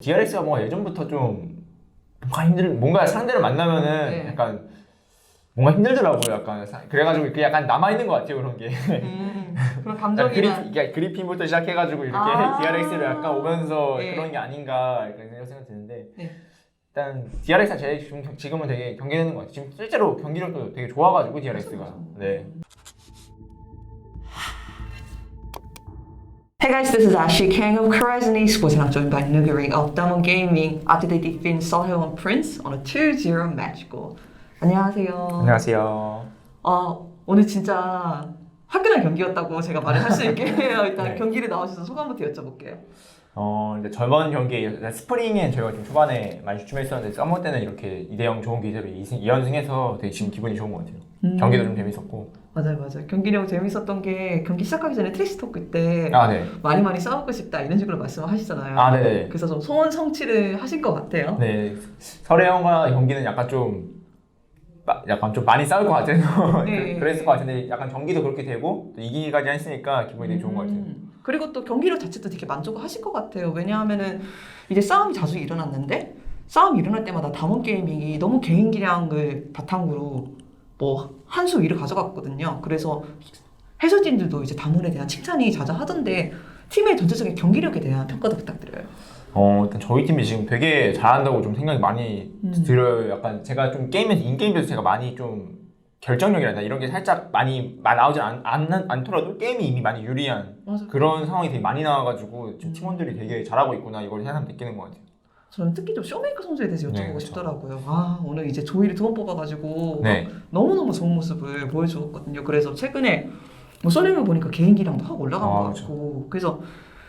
DRX가 뭔가 예전부터 좀 뭔가 상대를 만나면은 네. 약간 뭔가 힘들더라고요. 약간 그래가지고 그 약간 남아 있는 것 같아요 그런 게. 그런 감정이나 그리핀부터 시작해가지고 이렇게 DRX를 약간 오면서 네. 그런 게 아닌가 그런 생각 드는데 네. 일단 DRX가 지금은 되게 경기되는 것 같아요. 지금 실제로 경기력도 되게 좋아가지고 DRX가. 네. Hey guys, this is Ashley Kang of KORIZON Esports and I'm joined by Nuguri of DAMWON Gaming after they defeated SeolHaeOne Prince on a 2-0 match goal. 안녕하세요. 안녕하세요. 오늘 진짜 화끈한 경기였다고 제가 말을 할 수 있게 해요. 일단 네. 경기를 나오셔서 소감부터 여쭤볼게요. 이제 저번 경기에 스프링엔 저희가 좀 초반에 많이 주춤했었는데 서머 때는 이렇게 2대0 좋은 기세로 2연승해서 되게 지금 기분이 좋은 것 같아요. 경기도 좀 재밌었고. 맞아요. 경기력 재밌었던 게 경기 시작하기 전에 트래시 토크 때 네. 많이 싸우고 싶다 이런 식으로 말씀을 하시잖아요. 네네. 그래서 좀 소원 성취를 하신 것 같아요. 네. 설혜영과 경기는 약간 좀 많이 싸울 것 같아서 네. 그랬을 것 같은데 약간 경기도 그렇게 되고 또 이기기까지 했으니까 기분이 되게 좋은 것 같아요. 그리고 또 경기력 자체도 되게 만족하실 것 같아요. 왜냐하면은 이제 싸움이 자주 일어났는데 싸움이 일어날 때마다 담원 게이밍이 너무 개인 기량을 바탕으로 뭐 한 수 위를 가져갔거든요. 그래서 해설진들도 이제 담원에 대한 칭찬이 자자하던데 팀의 전체적인 경기력에 대한 평가도 부탁드려요. 일단 저희 팀이 지금 되게 잘한다고 좀 생각이 많이 들어요. 약간 제가 좀 인게임에서 제가 많이 좀 결정력이란다 이런 게 살짝 많이 나오지 않더라도 게임이 이미 많이 유리한 맞아요. 그런 상황이 되게 많이 나와가지고 지금 팀원들이 되게 잘하고 있구나 이걸 새삼 느끼는 것 같아요. 저는 특히 좀 쇼메이커 선수에 대해서 여쭤보고 네, 그렇죠. 싶더라고요. 오늘 이제 조이를 2번 뽑아가지고 네. 너무너무 좋은 모습을 보여주었거든요. 그래서 최근에 뭐 쏠링을 보니까 개인 기량도 확 올라간 것 그렇죠. 같고 그래서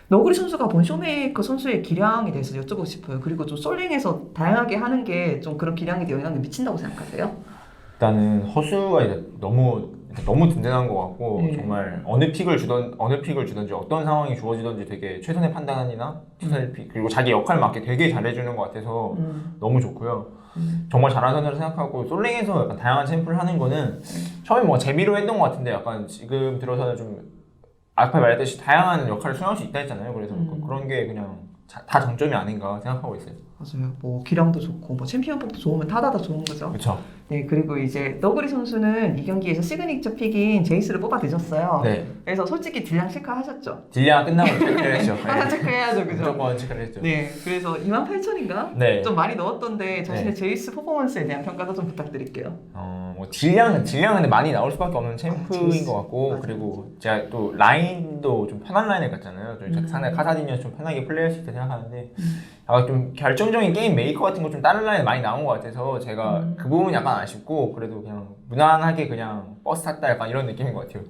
너구리 선수가 본 쇼메이커 선수의 기량에 대해서 여쭤보고 싶어요. 그리고 좀 쏠링에서 다양하게 하는 게 좀 그런 기량에 영향을 미친다고 생각하세요? 일단은 허수가 이제 너무 든든한 것 같고 네. 정말 어느 픽을 주든지 어떤 상황이 주어지든지 되게 최선의 판단이나 최선의 픽 그리고 자기 역할 맞게 되게 잘해주는 것 같아서 너무 좋고요. 정말 잘하는 선수를 생각하고 솔랭에서 약간 다양한 챔프를 하는 거는 처음에 뭐 재미로 했던 것 같은데 약간 지금 들어서는 좀 아까 말했듯이 다양한 역할을 수행할 수 있다 했잖아요. 그래서 그런 게 그냥 다 장점이 아닌가 생각하고 있어요. 맞아요. 뭐 기량도 좋고 뭐 챔피언복도 좋으면 타다 좋은 거죠. 그렇죠. 네, 그리고 이제 너구리 선수는 이 경기에서 시그니처 픽인 제이스를 뽑아 드셨어요. 네. 그래서 솔직히 딜량 체크하셨죠? 딜량 끝나고 체크를 했죠. 하나 체크해야죠, 그죠? 무조건 체크를 했죠. 네, 그래서 28,000인가? 네. 좀 많이 넣었던데 자신의 네. 제이스 퍼포먼스에 대한 평가도 좀 부탁드릴게요. 뭐 딜량은 근데 많이 나올 수밖에 없는 챔프인 제이스. 것 같고 맞아. 그리고 제가 또 라인도 좀 편한 라인을 갔잖아요. 상대 카사딘이어서 좀 편하게 플레이할 수 있다 생각하는데 약간 좀 결정적인 게임 메이커 같은 거 좀 다른 라인에 많이 나온 것 같아서 제가 그 부분이 약간 아쉽고 그래도 그냥 무난하게 그냥 버스 탔다 약간 이런 느낌인 것 같아요.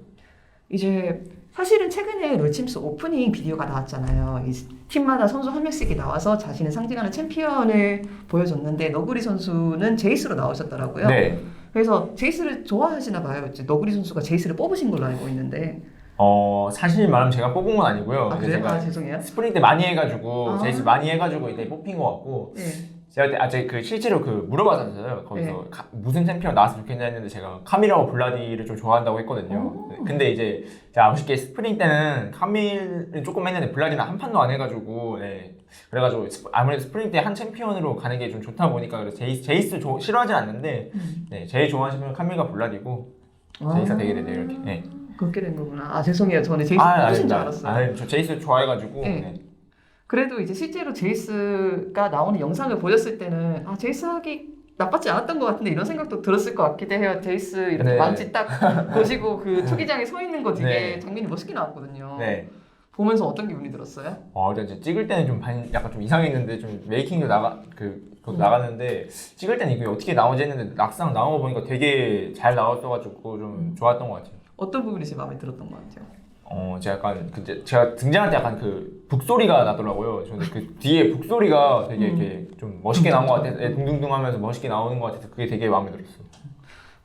이제 사실은 최근에 롤챔스 오프닝 비디오가 나왔잖아요. 이 팀마다 선수 한 명씩이 나와서 자신을 상징하는 챔피언을 보여줬는데 너구리 선수는 제이스로 나오셨더라고요. 네. 그래서 제이스를 좋아하시나 봐요. 이제 너구리 선수가 제이스를 뽑으신 걸로 알고 있는데. 사실 말하면 제가 뽑은 건 아니고요. 그래요? 제가 죄송해요. 스프링 때 많이 해가지고 제이스 많이 해가지고 이때 뽑힌 것 같고 네. 제가 그때 실제로 물어봤었어요. 거기서 네. 무슨 챔피언 나왔으면 좋겠냐 했는데 제가 카밀하고 블라디를 좀 좋아한다고 했거든요. 근데 이제 제가 아쉽게 스프링 때는 카밀은 조금 했는데 블라디는 한 판도 안 해가지고 그래가지고 아무래도 스프링 때 한 챔피언으로 가는 게 좀 좋다 보니까 그래서 제이스 싫어하진 않는데 제일 좋아하는 챔피언은 카밀과 블라디고 제이스가 되게 되네요 이렇게. 네. 그렇게 된 거구나. 죄송해요. 저는 제이스 뽑으신 줄 알았어요. 저 제이스 좋아해가지고. 네. 네. 그래도 이제 실제로 제이스가 나오는 영상을 보셨을 때는 제이스 하기 나빴지 않았던 것 같은데 이런 생각도 들었을 것 같기도 해요. 제이스 이렇게 네. 만지 딱 보시고 그 투기장에 서 있는 거 되게 네. 장면이 멋있게 나왔거든요. 네. 보면서 어떤 기분이 들었어요? 이제 찍을 때는 약간 좀 이상했는데 좀 메이킹도 나갔는데 찍을 때는 이게 어떻게 나오지 했는데 막상 나온 거 보니까 되게 잘 나왔어가지고 좀 좋았던 것 같아요. 어떤 부분이 제일 마음에 들었던 것 같아요? 제가 등장할 때 약간 그 북소리가 나더라고요. 저는 그 뒤에 북소리가 되게 이렇게 좀 멋있게 나온 것 같아서 둥둥둥 하면서 멋있게 나오는 것 같아서 그게 되게 마음에 들었어요.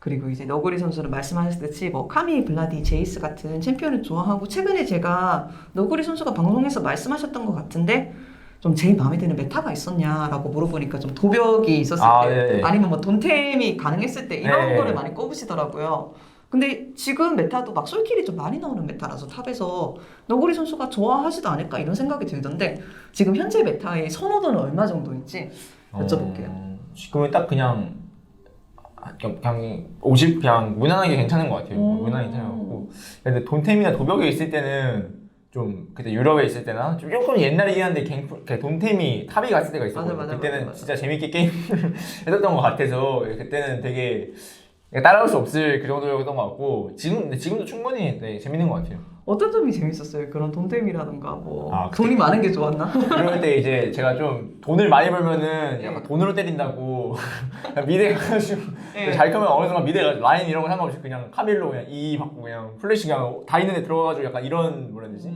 그리고 이제 너구리 선수는 말씀하셨듯이 뭐 카미, 블라디, 제이스 같은 챔피언을 좋아하고 최근에 제가 너구리 선수가 방송에서 말씀하셨던 것 같은데 좀 제일 마음에 드는 메타가 있었냐라고 물어보니까 좀 도벽이 있었을 때 네네. 아니면 뭐 돈템이 가능했을 때 이런 네. 거를 많이 꼽으시더라고요. 근데 지금 메타도 막 솔킬이 좀 많이 나오는 메타라서 탑에서 너구리 선수가 좋아하지도 않을까 이런 생각이 들던데 지금 현재 메타의 선호도는 얼마 정도인지 여쭤볼게요. 지금은 딱 그냥 50 그냥 무난하게 괜찮은 것 같아요. 무난하게 괜찮은 것 같고. 근데 돈템이나 도벽에 있을 때는 좀 그때 유럽에 있을 때나 좀 조금 옛날이긴 한데 돈템이 탑이 갔을 때가 있었거든요. 맞아, 그때는 맞아. 진짜 재밌게 게임을 했었던 것 같아서 그때는 되게 따라올 수 없을 그 정도였던 것 같고 지금도 충분히 네, 재밌는 것 같아요. 어떤 점이 재밌었어요? 그런 돈템이라던가 뭐 그때- 돈이 많은 게 좋았나? 그럴 때 이제 제가 좀 돈을 많이 벌면은 약간 돈으로 때린다고 미대 가가지고 네. 잘 크면 어느 순간 미대 가지고 라인 이런 거 상관없이 그냥 카밀로 그냥 E 받고 그냥 플래시 그냥 다 있는 데 들어가가지고 약간 이런 뭐라 해야 되지?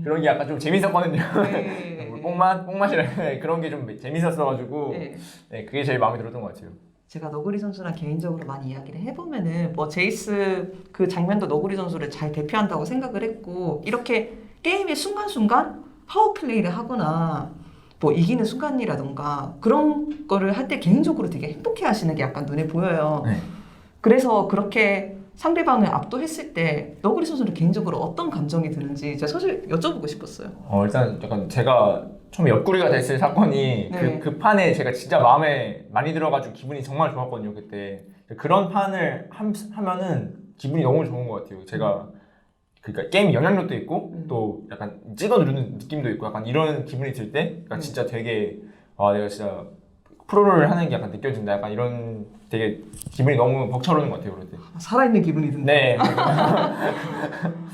그런 게 약간 좀 재밌었거든요. 네. 뽕맛이라 그런 게 좀 재밌었어가지고 네. 네, 그게 제일 마음에 들었던 것 같아요. 제가 너구리 선수랑 개인적으로 많이 이야기를 해보면은 뭐 제이스 그 장면도 너구리 선수를 잘 대표한다고 생각을 했고 이렇게 게임의 순간순간 파워플레이를 하거나 뭐 이기는 순간이라던가 그런 거를 할 때 개인적으로 되게 행복해 하시는 게 약간 눈에 보여요. 네. 그래서 그렇게 상대방을 압도했을 때 너구리 선수는 개인적으로 어떤 감정이 드는지 제가 사실 여쭤보고 싶었어요. 일단 약간 제가 처음에 옆구리가 됐을 사건이 네. 그 판에 제가 진짜 마음에 많이 들어가지고 기분이 정말 좋았거든요 그때. 그런 판을 하면은 기분이 너무 좋은 것 같아요. 제가 그러니까 게임 영향력도 있고 또 약간 찍어 누르는 느낌도 있고 약간 이런 기분이 들 때 그러니까 진짜 되게 내가 진짜 프로를 하는 게 약간 느껴진다 약간 이런 되게 기분이 너무 벅차오르는 것 같아요 그럴 때. 살아있는 기분이 든다. 네.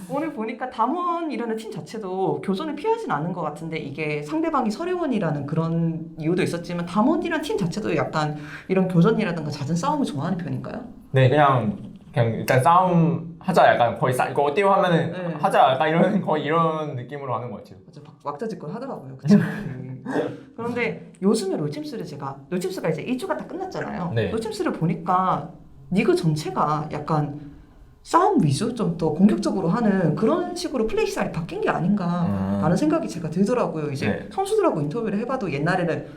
오늘 보니까 담원이라는 팀 자체도 교전을 피하진 않은 것 같은데 이게 상대방이 설혜원이라는 그런 이유도 있었지만 담원이라는 팀 자체도 약간 이런 교전이라든가 낮은 싸움을 좋아하는 편인가요? 네 그냥 일단 싸움 하자 약간 거의 이거 어때요 하면은 네. 하자 약간 이런 거의 이런 느낌으로 하는 것 같아요. 맞아, 왁자지껄 하더라고요. 그쵸? 그런데 요즘에 롤챔스가 이제 2주가 다 끝났잖아요. 네. 롤챔스를 보니까 리그 전체가 약간 싸움 위주 좀 더 공격적으로 하는 그런 식으로 플레이 스타일이 바뀐 게 아닌가 라는 생각이 제가 들더라고요. 이제 네. 선수들하고 인터뷰를 해봐도 옛날에는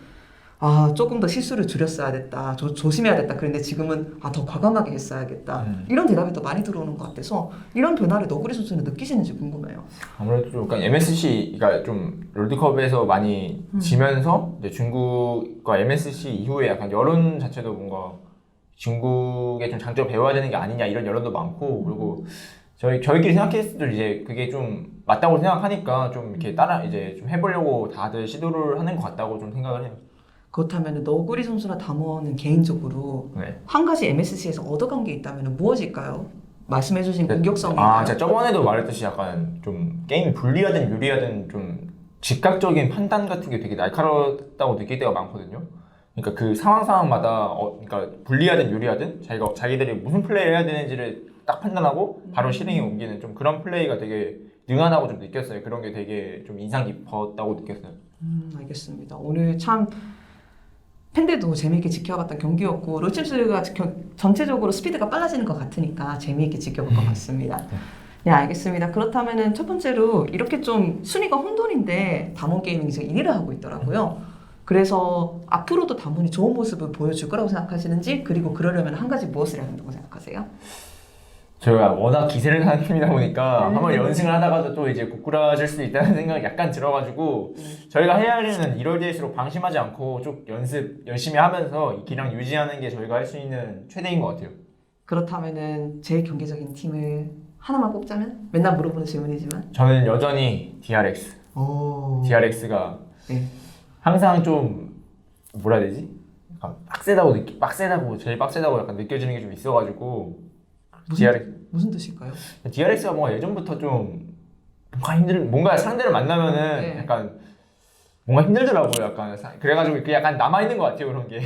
조금 더 실수를 줄였어야 됐다, 조심해야 됐다. 그런데 지금은 더 과감하게 했어야겠다. 이런 대답이 더 많이 들어오는 것 같아서 이런 변화를 너구리 선수는 느끼시는지 궁금해요. 아무래도 좀 약간 MSC가 좀 롤드컵에서 많이 지면서 이제 중국과 MSC 이후에 약간 여론 자체도 뭔가 중국의 좀 장점 배워야 되는 게 아니냐 이런 여론도 많고 그리고 저희끼리 생각했을 때 이제 그게 좀 맞다고 생각하니까 좀 이렇게 따라 이제 좀 해보려고 다들 시도를 하는 것 같다고 좀 생각을 해요. 그렇다면 너구리 선수나 담원은 개인적으로 네. 한 가지 MSC에서 얻어간 게 있다면 무엇일까요? 말씀해주신 공격성인가요? 제가 저번에도 말했듯이 약간 좀 게임이 불리하든 유리하든 좀 즉각적인 판단 같은 게 되게 날카롭다고 느낄 때가 많거든요. 그러니까 그 상황마다 그러니까 불리하든 유리하든 자기들이 무슨 플레이를 해야 되는지를 딱 판단하고 바로 실행에 옮기는 좀 그런 플레이가 되게 능하다고 좀 느꼈어요. 그런 게 되게 좀 인상 깊었다고 느꼈어요. 알겠습니다. 오늘 참 팬들도 재미있게 지켜봤던 경기였고 롤챔스가 전체적으로 스피드가 빨라지는 것 같으니까 재미있게 지켜볼 것 같습니다. 네, 알겠습니다. 그렇다면 첫 번째로 이렇게 좀 순위가 혼돈인데 담원 게이밍이 지금 1위를 하고 있더라고요. 그래서 앞으로도 담원이 좋은 모습을 보여줄 거라고 생각하시는지 그리고 그러려면 한 가지 무엇을 해야 된다고 생각하세요? 저희가 워낙 기세를 타는 팀이다 보니까 한번 연승을 하다가도 또 이제 고꾸라질 수 있다는 생각이 약간 들어가지고 저희가 해야 할 일은 이럴 때일수록 방심하지 않고 쭉 연습 열심히 하면서 이 기량 유지하는 게 저희가 할 수 있는 최대인 것 같아요. 그렇다면은 제일 경계적인 팀을 하나만 꼽자면? 맨날 물어보는 질문이지만 저는 여전히 DRX. DRX가 네. 항상 좀 뭐라 해야 되지? 약간 빡세다고 제일 빡세다고 약간 느껴지는 게 좀 있어가지고 무슨 뜻일까요? DRX가 뭔가 예전부터 좀 뭔가 상대를 만나면은 네. 약간 뭔가 힘들더라고요. 약간 그래가지고 그 약간 남아 있는 것 같아요 그런 게.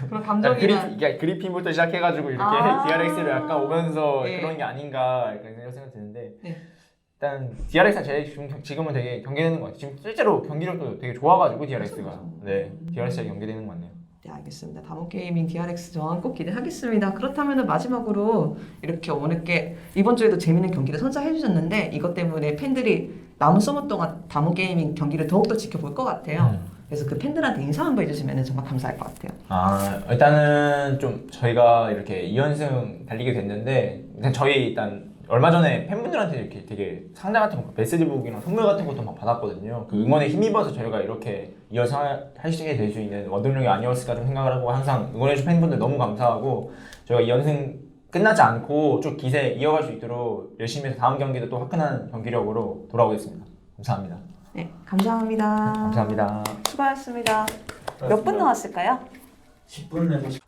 그런 감정이나 그리핀부터 시작해가지고 이렇게 DRX를 약간 오면서 네. 그런 게 아닌가 이렇게 생각 드는데 네. 일단 DRX가 제일 지금은 되게 경계되는 것 같아요. 지금 실제로 경기력도 되게 좋아가지고 DRX가 네 DRX가 경계되는 것 같네요. 네, 알겠습니다. 담원 게이밍 DRX 전 꼭 기대하겠습니다. 그렇다면 마지막으로 이렇게 어느새 이번 주에도 재밌는 경기를 선사해 주셨는데 이것 때문에 팬들이 남은 서머 동안 담원 게이밍 경기를 더욱더 지켜볼 것 같아요. 그래서 그 팬들한테 인사 한번 해주시면 정말 감사할 것 같아요. 일단은 좀 저희가 이렇게 2연승 달리게 됐는데 일단 저희 일단 얼마 전에 팬분들한테 이렇게 되게 상자 같은 거 메시지북이나 선물 같은 것도 막 받았거든요. 그 응원에 힘입어서 저희가 이렇게 이어서 할 수 있게 될 수 있는 원동력이 아니었을까 좀 생각을 하고 항상 응원해주신 팬분들 너무 감사하고 저희가 2연승 끝나지 않고 쭉 기세 이어갈 수 있도록 열심히 해서 다음 경기도 또 화끈한 경기력으로 돌아오겠습니다. 감사합니다. 네, 감사합니다. 감사합니다. 수고하셨습니다. 몇 분 나왔을까요? 10분에서